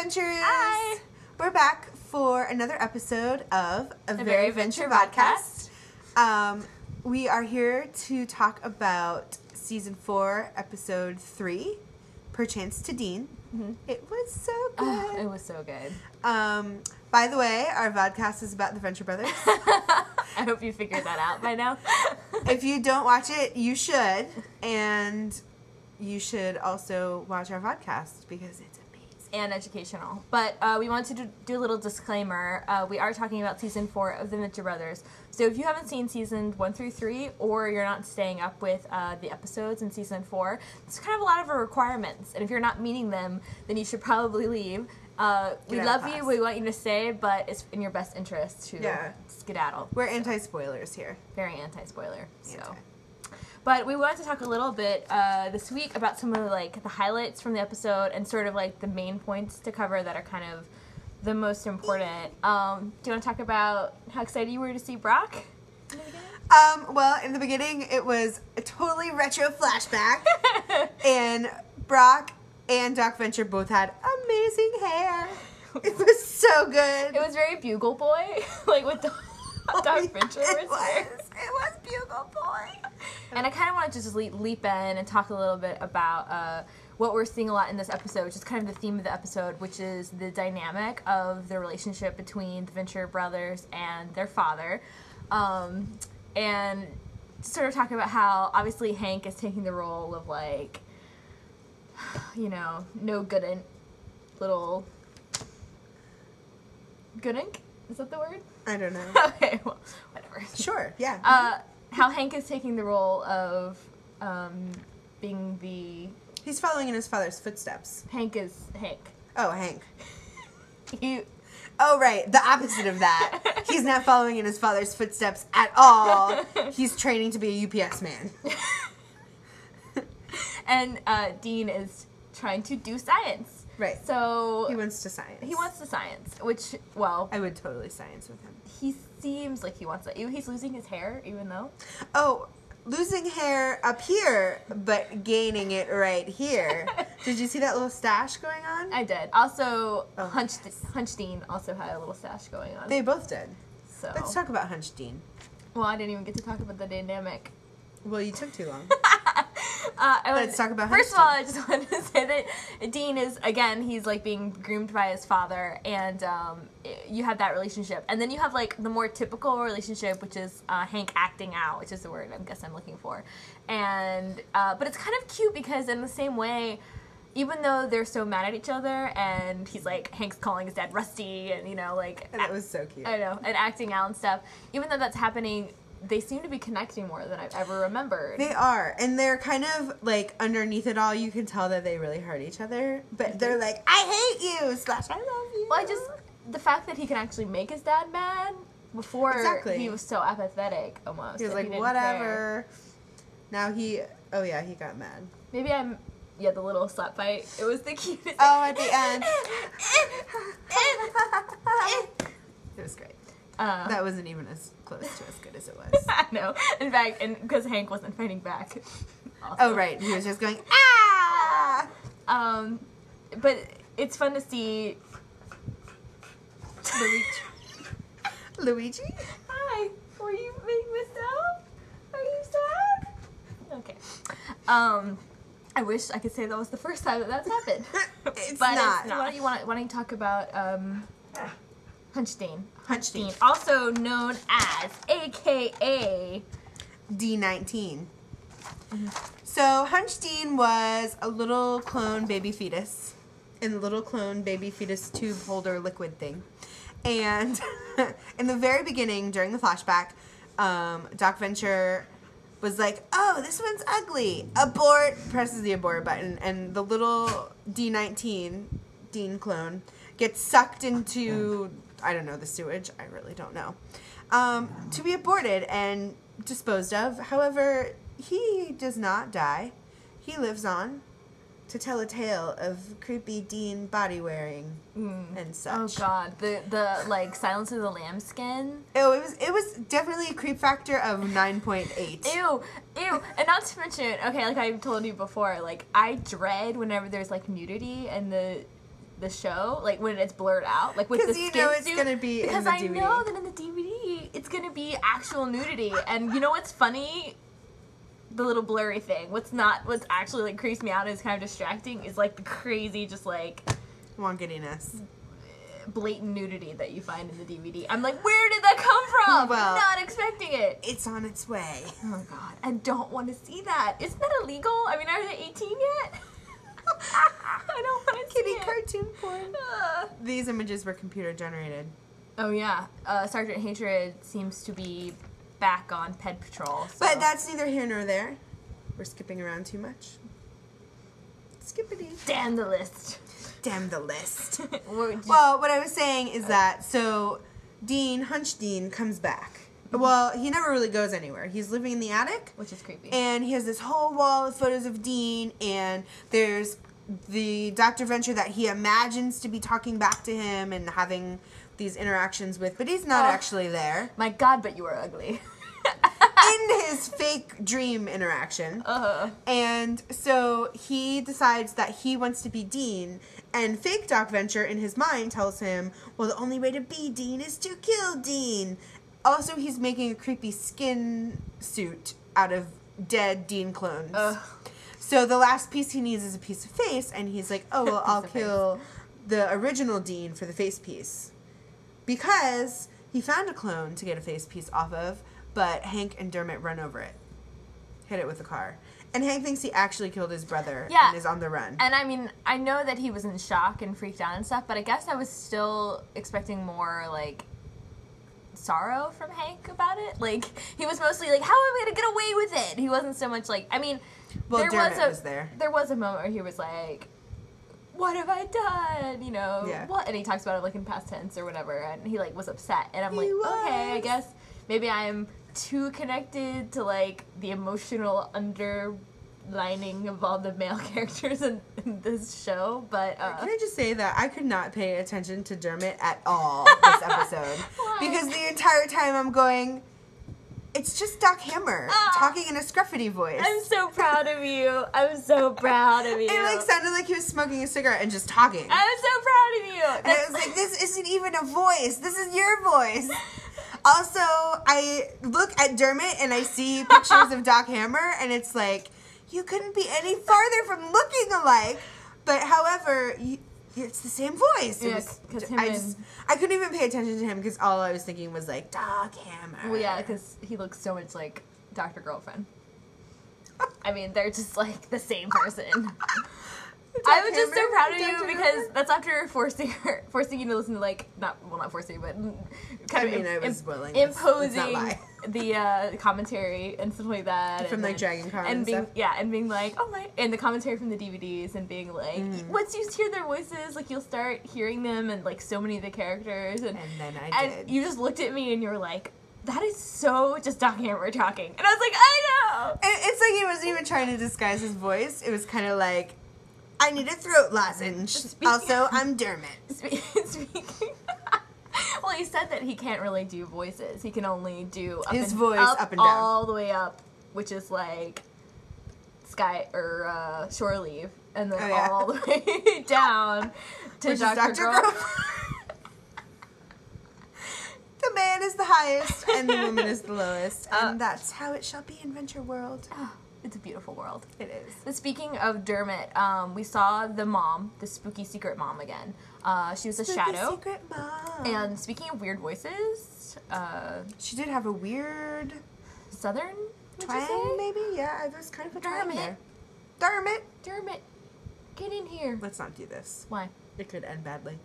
Adventures! Hi! We're back for another episode of A Very Venture Vodcast. We are here to talk about Season 4, Episode 3, Perchance to Dean. Mm-hmm. It was so good. Oh, it was so good. By the way, our vodcast is about the Venture Brothers. I hope you figured that out by now. If you don't watch it, you should. And you should also watch our vodcast because it's amazing. And educational. But we wanted to do a little disclaimer. We are talking about Season 4 of the Venture Brothers. So if you haven't seen Seasons 1 through 3, or you're not staying up with the episodes in Season 4, it's kind of a lot of our requirements. And if you're not meeting them, then you should probably leave. We love you, we want you to stay, but it's in your best interest to skedaddle. We're anti-spoilers here. Very anti-spoiler. So. But we wanted to talk a little bit this week about some of the highlights from the episode and sort of like the main points to cover that are kind of the most important. Do you want to talk about how excited you were to see Brock in the beginning? Well, in the beginning, it was a totally retro flashback, and Brock and Doc Venture both had amazing hair. It was so good. It was very Bugle Boy, like with Doc Venture. It was Bugle Boy. And I kind of wanted to just leap in and talk a little bit about what we're seeing a lot in this episode, which is kind of the theme of the episode, which is the dynamic of the relationship between the Venture brothers and their father. And sort of talk about how, obviously, Hank is taking the role of, no goodin' little... Goodink? Is that the word? I don't know. Okay, well, whatever. Sure, yeah. How Hank is taking the role of being the... He's following in his father's footsteps. Hank is Hank. Oh, Hank. Oh, right. The opposite of that. He's not following in his father's footsteps at all. He's training to be a UPS man. And Dean is trying to do science. Right. So... He wants to science. He wants to science, which, well... I would totally science with him. He seems like he wants that. He's losing his hair, even though... Oh, losing hair up here, but gaining it right here. Did you see that little stash going on? I did. Also, Hunch Dean also had a little stash going on. They both did. So let's talk about Hunch Dean. Well, I didn't even get to talk about the dynamic. Well, you took too long. Let's talk about Hunch First of all, I just wanted to say that Dean is, again, he's being groomed by his father, and you have that relationship. And then you have the more typical relationship, which is Hank acting out, which is the word I guess I'm looking for. And but it's kind of cute because in the same way, even though they're so mad at each other, and he's Hank's calling his dad Rusty, and and that was so cute. I know, and acting out and stuff. Even though that's happening, they seem to be connecting more than I've ever remembered. They are. And they're kind of, underneath it all, you can tell that they really hurt each other. But they're like, I hate you! / I love you! Well, the fact that he can actually make his dad mad, before he was so apathetic, almost. He was like, whatever. Now he got mad. Maybe the little slap fight. It was the cutest. Oh, at the end. It was great. That wasn't even as close to as good as it was. I know. In fact, because Hank wasn't fighting back. Also. Oh, right. He was just going, ah! But it's fun to see... Luigi? Hi. Were you making this up? Are you sad? Okay. I wish I could say that was the first time that's happened. It's but not. It's not. Why don't you talk about... Hunch Dean. Hunch Dean. Also known as, a.k.a. D19. Mm-hmm. So, Hunch Dean was a little clone baby fetus in the little clone baby fetus tube holder liquid thing. And in the very beginning, during the flashback, Doc Venture was like, oh, this one's ugly. Abort! Presses the abort button, and the little D19, Dean clone, gets sucked into... I don't know, the sewage, I really don't know, to be aborted and disposed of. However, he does not die. He lives on to tell a tale of creepy Dean body wearing and such. Oh god, the Silence of the Lambskin. Oh, it was definitely a creep factor of 9.8. Ew, and not to mention, okay, like I told you before, I dread whenever there's nudity and the the show, like when it's blurred out, like with the skin you know it's suit, gonna be because in the I DVD. know that in the DVD it's gonna be actual nudity, and you know what's funny? The little blurry thing. What's actually like creeps me out and is kind of distracting is like the crazy, just like wonkiness, blatant nudity that you find in the DVD. I'm like, where did that come from? Well, not expecting it. It's on its way. Oh god, I don't want to see that. Isn't that illegal? I mean, are they 18 yet? I don't want to see it. Cartoon porn. These images were computer generated. Oh yeah, Sergeant Hatred seems to be back on Ped Patrol. So. But that's neither here nor there. We're skipping around too much. Skippity. Damn the list. Damn the list. Well, what I was saying is that, so Dean, Hunch Dean, comes back. Well, he never really goes anywhere. He's living in the attic. Which is creepy. And he has this whole wall of photos of Dean, and there's the Dr. Venture that he imagines to be talking back to him and having these interactions with, but he's not actually there. My god, but you are ugly. In his fake dream interaction. And so he decides that he wants to be Dean, and fake Doc Venture in his mind tells him, well, the only way to be Dean is to kill Dean. Also, he's making a creepy skin suit out of dead Dean clones. So the last piece he needs is a piece of face, and he's like, oh, well, I'll kill the original Dean for the face piece. Because he found a clone to get a face piece off of, but Hank and Dermot run over it. Hit it with a car. And Hank thinks he actually killed his brother and is on the run. And I mean, I know that he was in shock and freaked out and stuff, but I guess I was still expecting more, like, sorrow from Hank about it. Like, he was mostly like, how am I going to get away with it? He wasn't so much like, I mean, well, Dermot was there. There was a moment where he was like, what have I done? You know, what? And he talks about it like in past tense or whatever, and he like was upset. And I'm like, okay, I guess maybe I'm too connected to like the emotional underlining of all the male characters in this show. But can I just say that I could not pay attention to Dermot at all this episode. Because the entire time I'm going, it's just Doc Hammer talking in a scruffy voice. I'm so proud of you. I'm so proud of you. It like sounded like he was smoking a cigarette and just talking. I'm so proud of you. And I was like, this isn't even a voice. This is your voice. Also, I look at Dermot and I see pictures of Doc Hammer, and it's like, you couldn't be any farther from looking alike. But however, it's the same voice. I couldn't even pay attention to him because all I was thinking was like, Doc Hammer. Well, yeah, because he looks so much like Dr. Girlfriend. I mean, they're just like the same person. I was just so proud of you because that's after forcing you to listen to like not forcing you, but kind of I was willing. Imposing the commentary and stuff like that from like Dragon Con and being stuff. and being like, oh my, and the commentary from the DVDs and being like, once you hear their voices, like you'll start hearing them and like so many of the characters and then I did. And you just looked at me and you were like, that is so just Doc Hammer talking, and I was like, I know. It's like he wasn't even trying to disguise his voice. It was kind of like, I need a throat lozenge. Also, I'm Dermot. Speaking. Well, he said that he can't really do voices. He can only do his voice up and down, all the way up, which is like shore leave, and then all the way down to Dr. Girl. The man is the highest, and the woman is the lowest, and that's how it shall be in Venture World. It's a beautiful world. It is. But speaking of Dermot, we saw the mom, the spooky secret mom again. She was a shadow. Secret mom. And speaking of weird voices, she did have a weird southern twang, maybe. Yeah, it was kind of a twang there. Dermot, get in here. Let's not do this. Why? It could end badly.